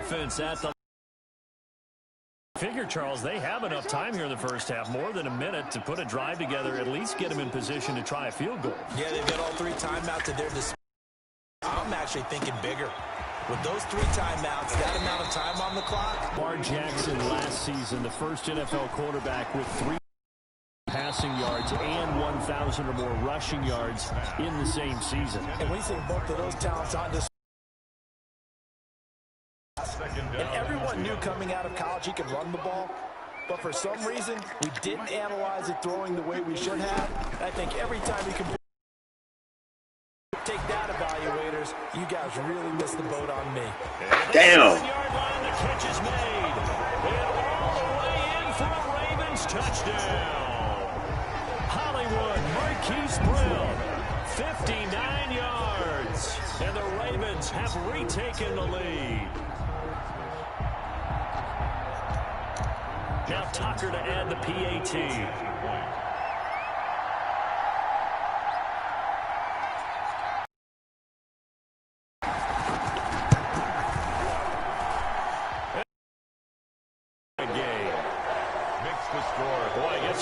offense at the figure, Charles, they have enough time here in the first half, more than a minute, to put a drive together, at least get them in position to try a field goal. Yeah, they've got all 3 timeouts at their disposal. I'm actually thinking bigger. With those 3 timeouts, that amount of time on the clock. Lamar Jackson last season, the first NFL quarterback with 3 passing yards and 1,000 or more rushing yards in the same season. And we see both of those talents on this. And everyone knew coming out of college he could run the ball. But for some reason, we didn't analyze it throwing the way we should have. I think every time we can take that, evaluators, you guys really missed the boat on me. Damn. The catch is made. And all the way in for a Ravens touchdown. Hollywood Marquise Brown, 59 yards. And the Ravens have retaken the lead. Now Tucker to add the PAT.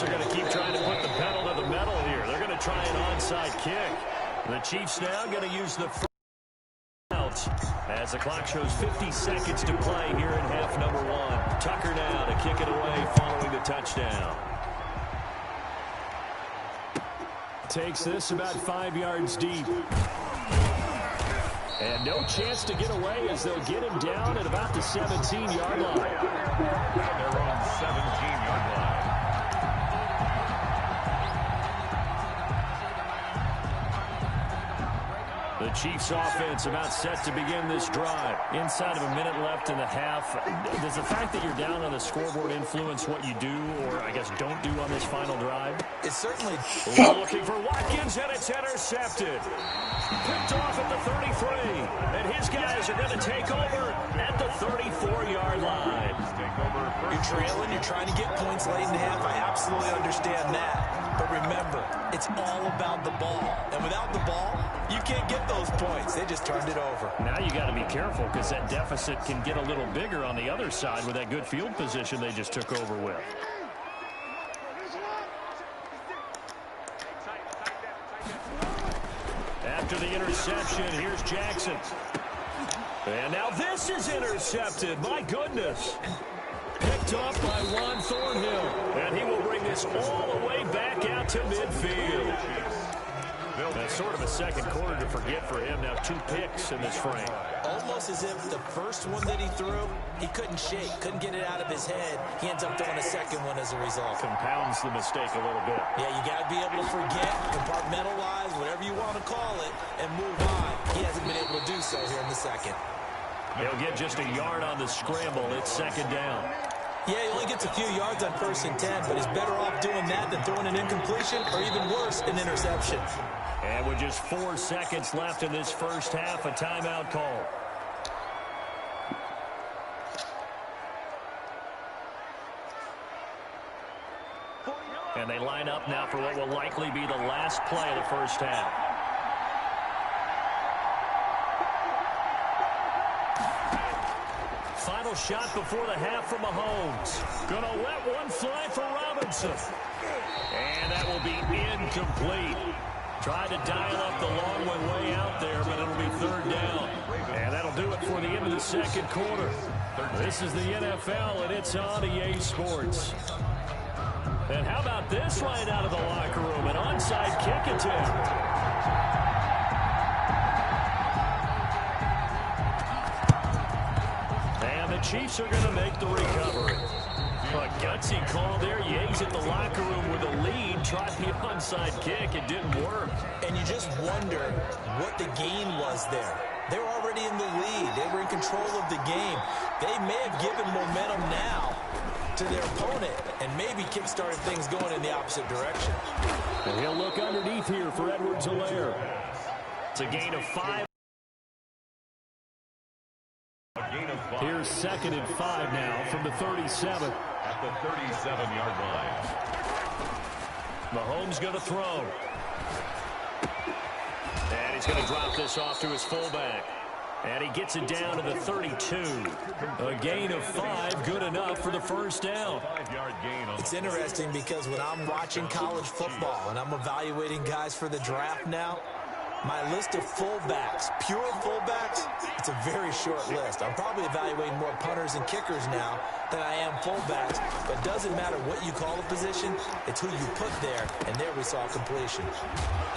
They're going to keep trying to put the pedal to the metal here. They're going to try an onside kick. The Chiefs now going to use the first out as the clock shows 50 seconds to play here in half number 1. Tucker now to kick it away following the touchdown. Takes this about 5 yards deep. And no chance to get away as they'll get him down at about the 17-yard line. They're on 17-yard line. The Chiefs offense about set to begin this drive. Inside of a minute left in the half. Does the fact that you're down on the scoreboard influence what you do, or I guess don't do on this final drive? It's certainly looking for Watkins, and it's intercepted. Picked off at the 33. And his guys are going to take over at the 34-yard line. You're trailing, you're trying to get points late in the half. I absolutely understand that. But remember, it's all about the ball. And without the ball, you can't get those points. They just turned it over. Now you got to be careful because that deficit can get a little bigger on the other side with that good field position they just took over with. After the interception, here's Jackson. And now this is intercepted. My goodness. Picked up by Juan Thornhill. And he will bring this all the way back out to midfield. That's sort of a second quarter to forget for him. Now 2 picks in this frame. Almost as if the first one that he threw, he couldn't shake, couldn't get it out of his head. He ends up throwing a second one as a result. Compounds the mistake a little bit. Yeah, you got to be able to forget, compartmentalize, whatever you want to call it, and move on. He hasn't been able to do so here in the second. He'll get just a yard on the scramble. It's second down. Yeah, he only gets a few yards on 1st and 10, but he's better off doing that than throwing an incompletion or even worse, an interception. And with just 4 seconds left in this first half, a timeout call. And they line up now for what will likely be the last play of the first half. Final shot before the half from Mahomes. Gonna let one fly for Robinson. And that will be incomplete. Tried to dial up the long one way out there, but it'll be 3rd down. And that'll do it for the end of the second quarter. This is the NFL, and it's on EA Sports. And how about this right out of the locker room? An onside kick attempt. And the Chiefs are going to make the recovery. A gutsy call there. Yea's in the locker room with a lead. Tried the onside kick. It didn't work. And you just wonder what the gain was there. They were already in the lead. They were in control of the game. They may have given momentum now to their opponent and maybe kick-started things going in the opposite direction. And he'll look underneath here for Edwards-Helaire. It's a gain of 5. Here's 2nd and 5 now from the 37. At the 37-yard line. Mahomes going to throw. And he's going to drop this off to his fullback. And he gets it down to the 32. A gain of 5, good enough for the first down. It's interesting because when I'm watching college football and I'm evaluating guys for the draft now, my list of fullbacks, pure fullbacks, it's a very short list. I'm probably evaluating more punters and kickers now than I am fullbacks, but it doesn't matter what you call a position, it's who you put there, and there we saw completion.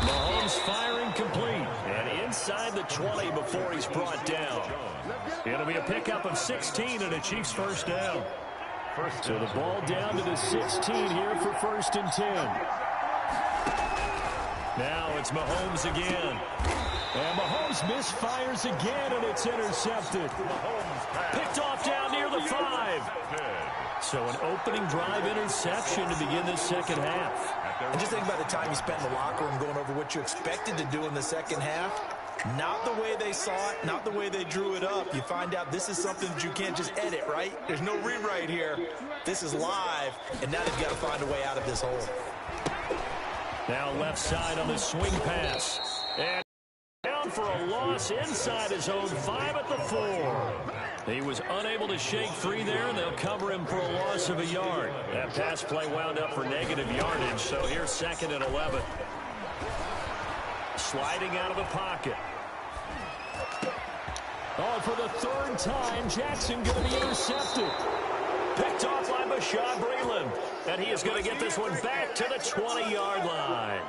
Mahomes firing complete, and inside the 20 before he's brought down. It'll be a pickup of 16 and a Chiefs first down. So the ball down to the 16 here for 1st and 10. Now it's Mahomes again. And Mahomes misfires again, and it's intercepted. Picked off down near the 5. So an opening drive interception to begin this second half. And just think about the time you spent in the locker room going over what you expected to do in the second half. Not the way they saw it, not the way they drew it up. You find out this is something that you can't just edit, right? There's no rewrite here. This is live, and now they've got to find a way out of this hole. Now left side on the swing pass. And down for a loss inside his own 5 at the 4. He was unable to shake free there, and they'll cover him for a loss of a yard. That pass play wound up for negative yardage, so here's 2nd and 11. Sliding out of the pocket. Oh, for the 3rd time, Jackson going to be intercepted. Picked off by Bashaud Breeland. And he is going to get this one back to the 20-yard line.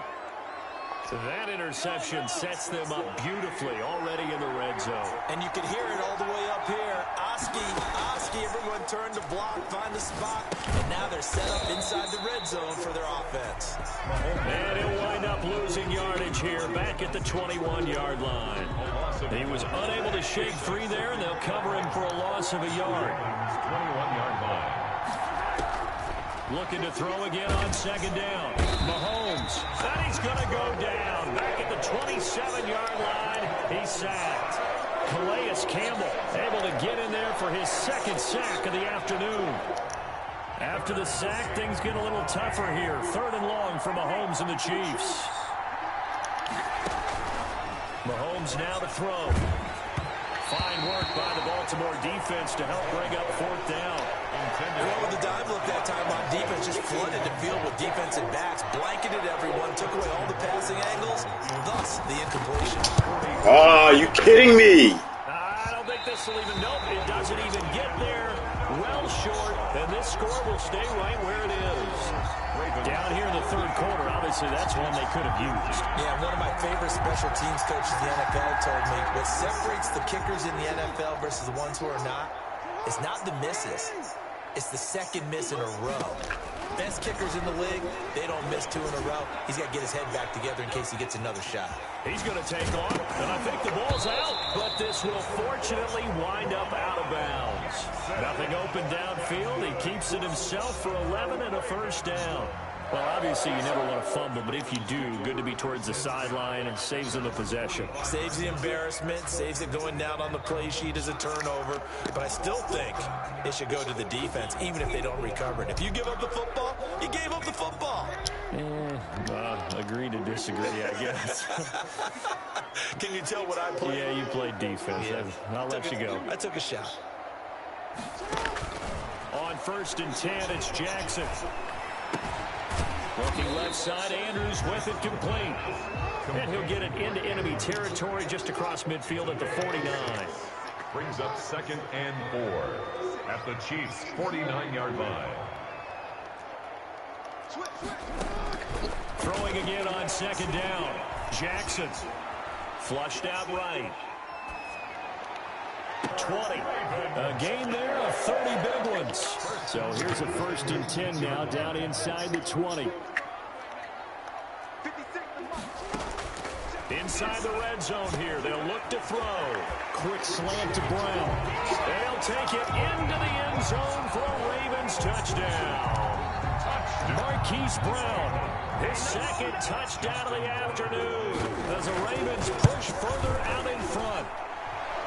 So that interception sets them up beautifully already in the red zone. And you can hear it all the way up here. Oski, everyone turn to block, find the spot. And now they're set up inside the red zone for their offense. And he'll wind up losing yardage here back at the 21-yard line. He was unable to shake free there, and they'll cover him for a loss of a yard. 21-yard line. Looking to throw again on 2nd down. Mahomes. And he's going to go down. Back at the 27-yard line. He's sacked. Calais Campbell able to get in there for his 2nd sack of the afternoon. After the sack, things get a little tougher here. 3rd and long for Mahomes and the Chiefs. Mahomes now to throw. Fine work by the Baltimore defense to help bring up 4th down. With the dive look that time on defense, just flooded the field with defensive backs, blanketed everyone, took away all the passing angles, thus the incompletion. Oh, are you kidding me? I don't think this will even, nope, it doesn't even get there. Well short, and this score will stay right where it is. Down here in the 3rd quarter, obviously that's one they could have used. Yeah, one of my favorite special teams coaches in the NFL told me what separates the kickers in the NFL versus the ones who are not is not the misses. It's the 2nd miss in a row. Best kickers in the league, they don't miss 2 in a row. He's got to get his head back together in case he gets another shot. He's going to take off, and I think the ball's out, but this will fortunately wind up out of bounds. Nothing open downfield. He keeps it himself for 11 and a first down. Well, obviously you never want to fumble, but if you do, good to be towards the sideline and saves them the possession. Saves the embarrassment, saves it going down on the play sheet as a turnover. But I still think it should go to the defense, even if they don't recover it. If you give up the football, you gave up the football. Agree to disagree, I guess. Can you tell what I played? Yeah, you played defense. Yeah. I'll let you go. I took a shot. On 1st and 10, it's Jackson. Looking left side, Andrews with it complete. And he'll get it into enemy territory just across midfield at the 49. Brings up 2nd and 4 at the Chiefs' 49-yard line. Throwing again on 2nd down. Jackson flushed out right. 20. A gain there of 30 big ones. So here's a 1st and 10 now down inside the 20. Inside the red zone here. They'll look to throw. Quick slant to Brown. They'll take it into the end zone for a Ravens touchdown. Marquise Brown, his 2nd touchdown of the afternoon as the Ravens push further out in front.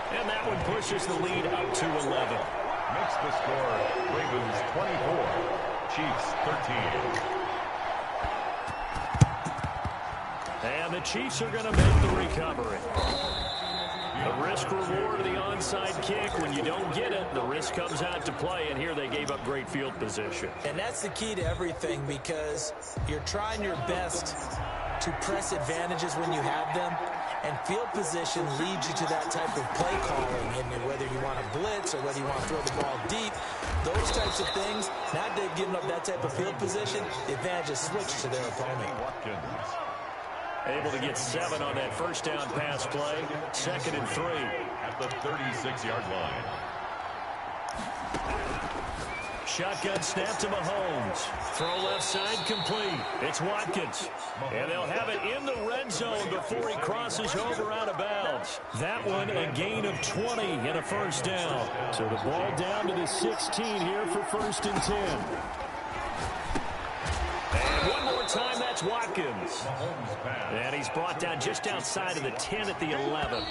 And that one pushes the lead up to 11. Makes the score Ravens 24, Chiefs 13. And the Chiefs are going to make the recovery. The risk reward of the onside kick. When you don't get it, the risk comes out to play, and here they gave up great field position. And that's the key to everything, because you're trying your best to press advantages when you have them, and field position leads you to that type of play calling. And whether you want to blitz or whether you want to throw the ball deep, those types of things, now they've given up that type of field position, the advantage is switched to their opponent. Able to get 7 on that first down pass play. 2nd and 3. At the 36-yard line. Shotgun snap to Mahomes. Throw left side complete. It's Watkins. And they'll have it in the red zone before he crosses over out of bounds. That one a gain of 20 and a first down. So the ball down to the 16 here for 1st and 10. And one more time, that's Watkins. And he's brought down just outside of the 10 at the 11.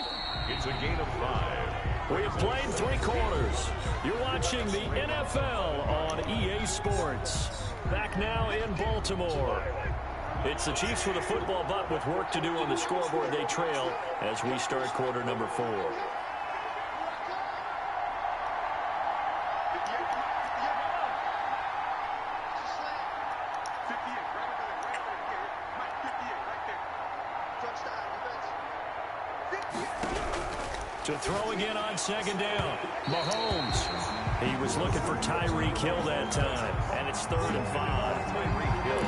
It's a gain of 5. We have played 3 quarters. You're watching the NFL on EA Sports. Back now in Baltimore. It's the Chiefs with a football, but with work to do on the scoreboard, they trail as we start quarter number 4. To throw again on 2nd down. Mahomes. He was looking for Tyreek Hill that time. And it's 3rd and 5.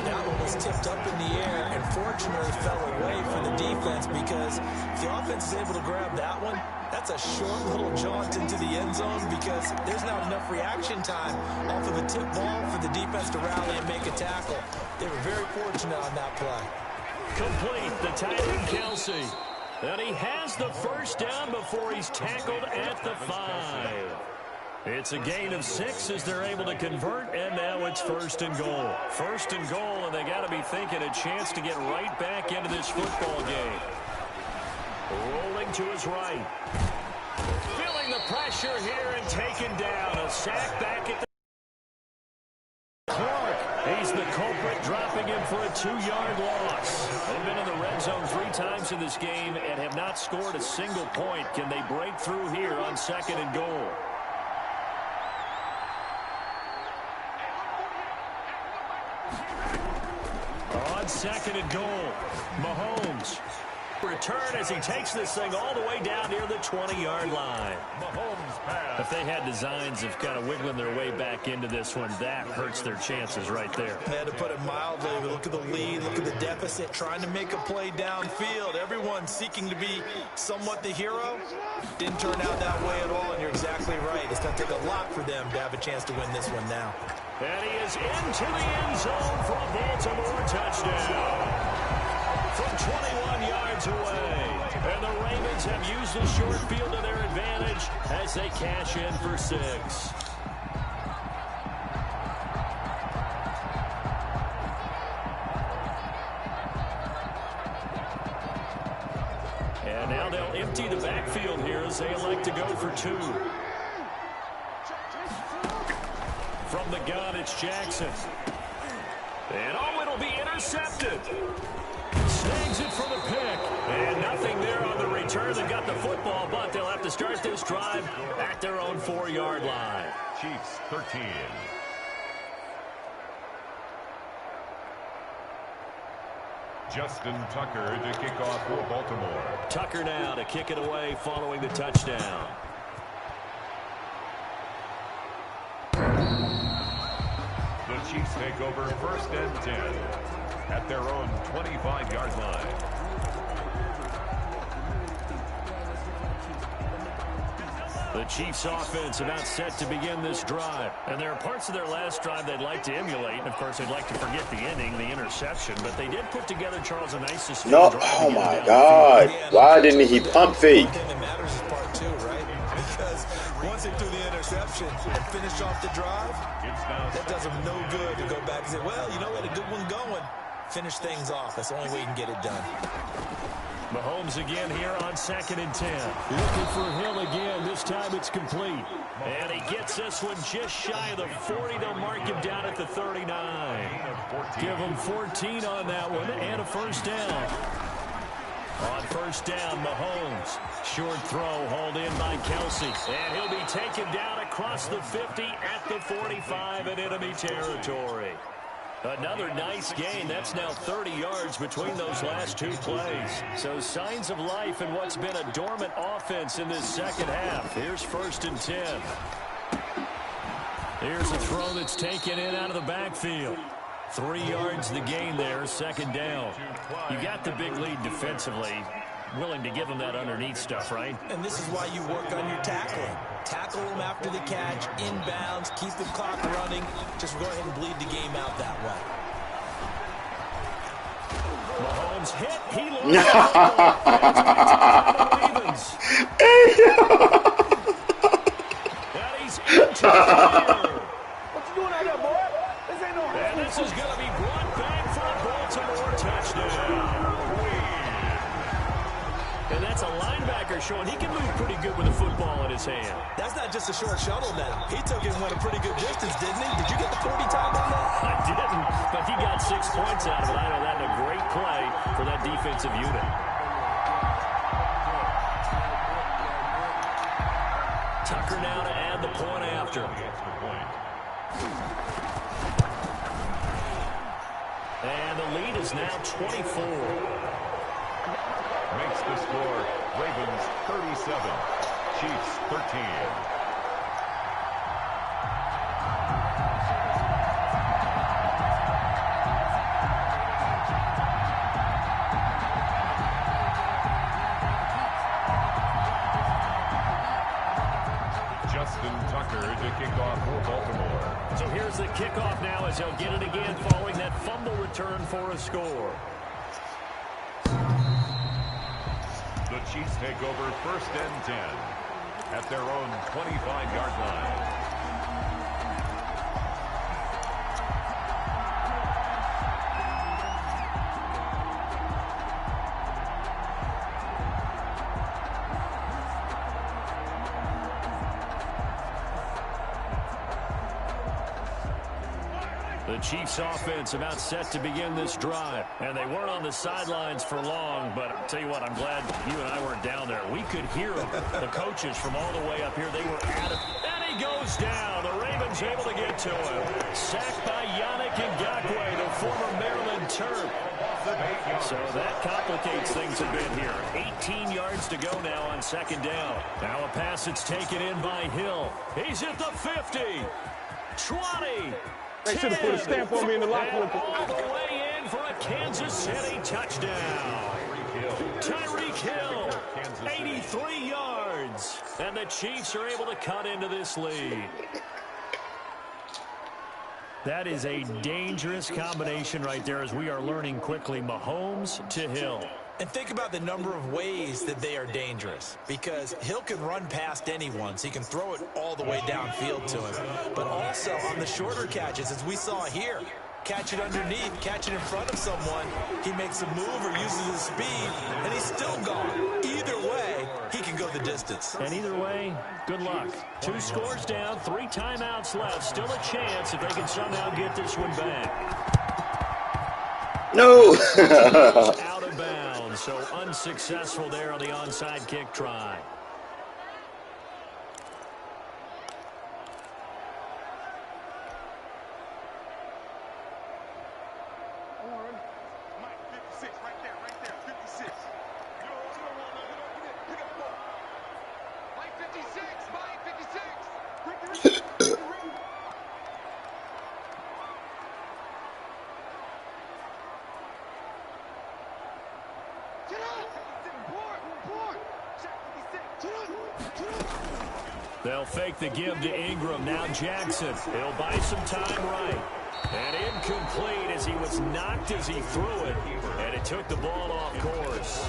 That one was tipped up in the air and fortunately fell away for the defense, because if the offense is able to grab that one, that's a short little jaunt into the end zone, because there's not enough reaction time off of a tip ball for the defense to rally and make a tackle. They were very fortunate on that play. Complete, the tight end Kelsey. And he has the first down before he's tackled at the 5. It's a gain of 6 as they're able to convert, and now it's 1st and goal. 1st and goal, and they got to be thinking a chance to get right back into this football game. Rolling to his right. Feeling the pressure here and taken down. A sack back at the Clark. He's the culprit, dropping him for a 2-yard loss. They've been in the red zone 3 times in this game and have not scored a single point. Can they break through here on 2nd and goal? On 2nd and goal, Mahomes. Return as he takes this thing all the way down near the 20-yard line. Mahomes pass. If they had designs of kind of wiggling their way back into this one, that hurts their chances right there. They had to put it mildly. Look at the lead, look at the deficit, trying to make a play downfield. Everyone seeking to be somewhat the hero. Didn't turn out that way at all, and you're exactly right. It's going to take a lot for them to have a chance to win this one now. And he is into the end zone for a Baltimore touchdown. From 21 yards away. And the Ravens have used the short field to their advantage as they cash in for 6. And now they'll empty the backfield here as they elect to go for 2. From the gun, it's Jackson. And it'll be intercepted. Snags it for the pick. And nothing there on the return. They got the football, but they'll have to start this drive at their own 4-yard line. Chiefs 13. Justin Tucker to kick off for Baltimore. Tucker now to kick it away following the touchdown. The Chiefs take over 1st and 10 at their own 25-yard line. The Chiefs offense about set to begin this drive. And there are parts of their last drive they'd like to emulate. And, of course, they'd like to forget the ending, the interception. But they did put together, Charles, a nice sustained drive. Oh, my God. Why didn't he pump fake? The thing that matters is part 2, right? Because once they do the interception and finish off the drive, that does them no good to go back and say, well, you know what, a good one going. Finish things off. That's the only way you can get it done. Mahomes again here on 2nd and 10. Looking for Hill again. This time it's complete. And he gets this one just shy of the 40. They'll mark him down at the 39. Give him 14 on that one and a first down. On first down, Mahomes. Short throw hauled in by Kelsey. And he'll be taken down across the 50 at the 45 in enemy territory. Another nice gain. That's now 30 yards between those last two plays. So signs of life in what's been a dormant offense in this second half. Here's 1st and 10. Here's a throw that's taken in out of the backfield. 3 yards the gain there, 2nd down. You got the big lead defensively. Willing to give them that underneath stuff, right? And this is why you work on your tackling. Tackle them after the catch, inbounds, keep the clock running. Just go ahead and bleed the game out that way. Mahomes hit. He lost and he's into the clear. What you doing out there, boy? This ain't no And this is going to be brought back for a Baltimore touchdown. And that's a linebacker showing he can move pretty good with the football in his hand. That's not just a short shuttle now. He took it and went a pretty good distance, didn't he? Did you get the 40 time on that? I didn't, but he got 6 points out of it. I know that's a great play for that defensive unit. Tucker now to add the point after. And the lead is now 24. Makes the score Ravens 37, Chiefs 13. Justin Tucker to kick off for Baltimore. So here's the kickoff now as he'll get it again following that fumble return for a score. The Chiefs take over 1st and 10 at their own 25-yard line. The Chiefs offense about set to begin this drive. And they weren't on the sidelines for long, but I'll tell you what, I'm glad you and I weren't down there. We could hear them. The coaches from all the way up here, they were at it. And he goes down. The Ravens able to get to him. Sacked by Yannick Ngakoue, the former Maryland Terp. So that complicates things a bit here. 18 yards to go now on 2nd down. Now a pass that's taken in by Hill. He's at the 50. 20. They should have put a stamp on me in the locker room. All the way in for a Kansas City touchdown. Tyreek Hill, 83 yards. And the Chiefs are able to cut into this lead. That is a dangerous combination right there as we are learning quickly. Mahomes to Hill. And think about the number of ways that they are dangerous, because Hill can run past anyone, so he can throw it all the way downfield to him. But also on the shorter catches, as we saw here, catch it underneath, catch it in front of someone, he makes a move or uses his speed, and he's still gone. Either way, he can go the distance. And either way, good luck. 2 scores down, 3 timeouts left. Still a chance if they can somehow get this one back. No. Out of bounds, so unsuccessful there on the onside kick try. They'll fake the give to Ingram. Now Jackson. He'll buy some time right. And incomplete as he was knocked as he threw it. And it took the ball off course.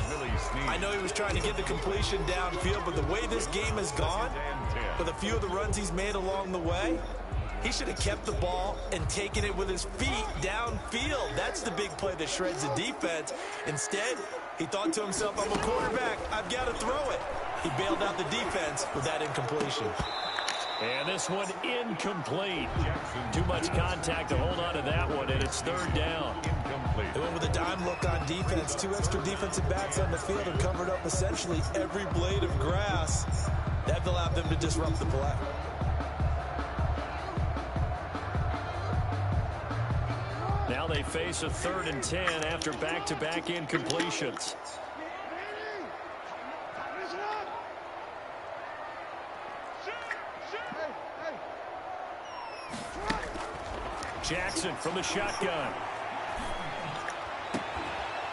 I know he was trying to get the completion downfield, but the way this game has gone, with a few of the runs he's made along the way, he should have kept the ball and taken it with his feet downfield. That's the big play that shreds the defense. Instead, he thought to himself, I'm a quarterback. I've got to throw it. He bailed out the defense with that incompletion. And this one incomplete. Too much contact to hold on to that one, and it's third down. They went with a dime look on defense. 2 extra defensive backs on the field and covered up essentially every blade of grass. That allowed them to disrupt the play. Now they face a 3rd and 10 after back-to-back incompletions. Jackson from the shotgun.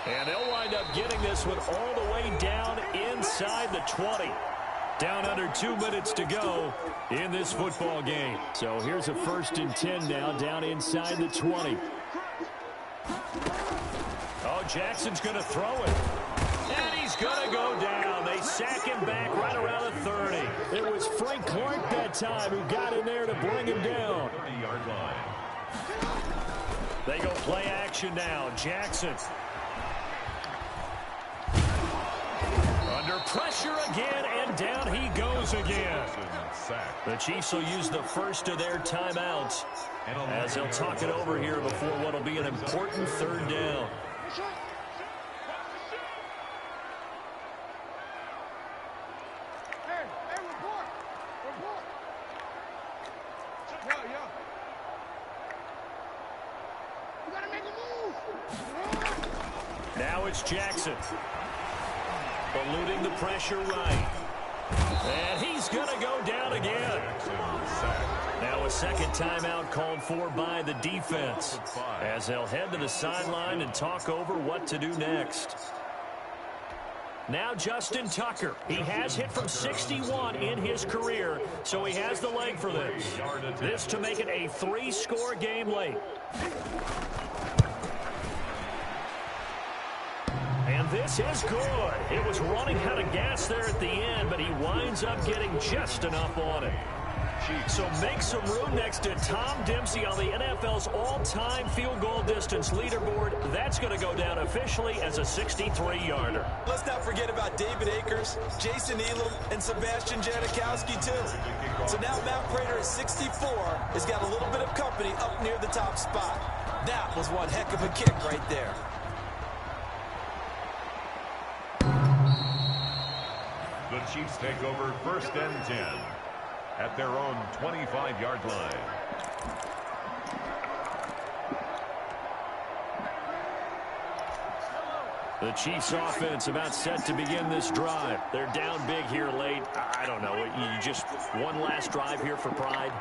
And they'll wind up getting this one all the way down inside the 20. Down under 2 minutes to go in this football game. So here's a 1st and 10 now, down inside the 20. Oh, Jackson's going to throw it. And he's going to go down. They sack him back right around the 30. It was Frank Clark that time who got in there to bring him down. 30-yard line. They go play action now. Jackson. Under pressure again, and down he goes again. The Chiefs will use the first of their timeouts as they'll talk it over here before what will be an important 3rd down. Now it's Jackson. Eluding the pressure right. And he's going to go down again. Now a 2nd timeout called for by the defense as they'll head to the sideline and talk over what to do next. Now Justin Tucker. He has hit from 61 in his career, so he has the leg for this. This to make it a 3-score game late. And this is good. It was running out of gas there at the end, but he winds up getting just enough on it. So make some room next to Tom Dempsey on the NFL's all-time field goal distance leaderboard. That's going to go down officially as a 63-yarder. Let's not forget about David Akers, Jason Elam, and Sebastian Janikowski, too. So now Matt Prater at 64 has got a little bit of company up near the top spot. That was one heck of a kick right there. The Chiefs take over 1st and 10 at their own 25-yard line. The Chiefs offense about set to begin this drive. They're down big here late. I don't know. You just one last drive here for pride.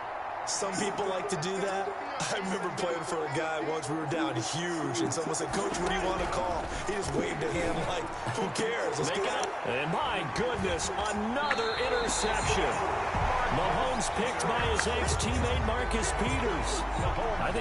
Some people like to do that. I remember playing for a guy once. We were down huge, and someone said, "Coach, what do you want to call?" He just waved a hand like, who cares? Let's go. And my goodness, another interception. Mahomes picked by his ex-teammate Marcus Peters. I think